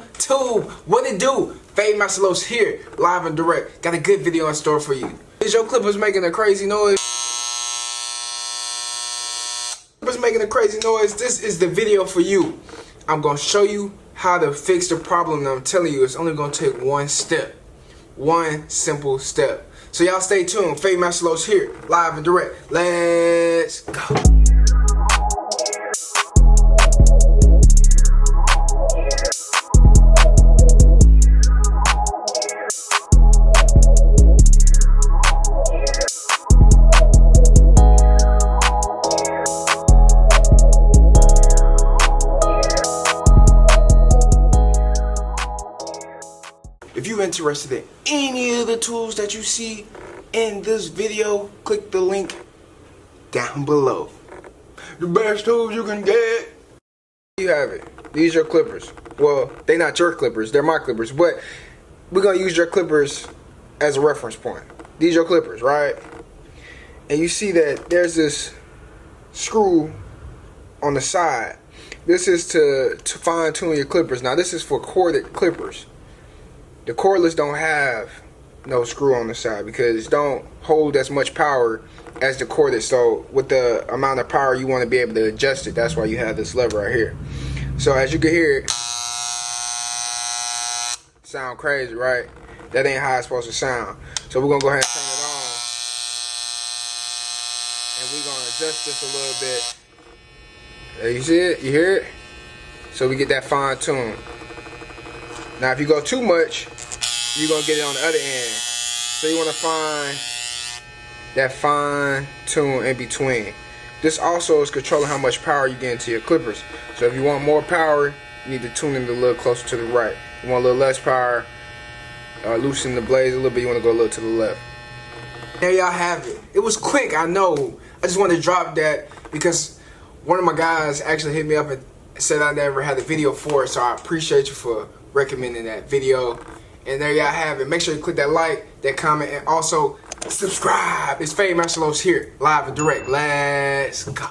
YouTube, what it do? FadeMasterLos here, live and direct. Got a good video in store for you. Is your clippers making a crazy noise? Clippers making a crazy noise? This is the video for you. I'm gonna show you how to fix the problem, and I'm telling you, it's only gonna take one step. One simple step. So y'all stay tuned. FadeMasterLos here, live and direct. Let's go. If you're interested in any of the tools that you see in this video, click the link down below. The best tools you can get. You have it. These are your clippers. Well, they're not your clippers, they're my clippers, but we're gonna use your clippers as a reference point. These are your clippers, right? And you see that there's this screw on the side. This is to fine tune your clippers. Now this is for corded clippers. The cordless don't have no screw on the side because it don't hold as much power as the cordless. So with the amount of power you want to be able to adjust it, that's why you have this lever right here. So as you can hear it, sound crazy, right? That ain't how it's supposed to sound. So we're gonna go ahead and turn it on, and we're gonna adjust this a little bit. There, you see it? You hear it? So we get that fine tune. Now if you go too much, you're gonna get it on the other end. So you wanna find that fine tune in between. This also is controlling how much power you get into your clippers. So if you want more power, you need to tune it a little closer to the right. You want a little less power, loosen the blades a little bit, you wanna go a little to the left. There y'all have it. It was quick, I know. I just wanted to drop that because one of my guys actually hit me up and said I never had a video for it, so I appreciate you for recommending that video. And there y'all have it. Make sure you click that like, that comment, and also subscribe. It's FadeMasterLos here, live and direct. Let's go.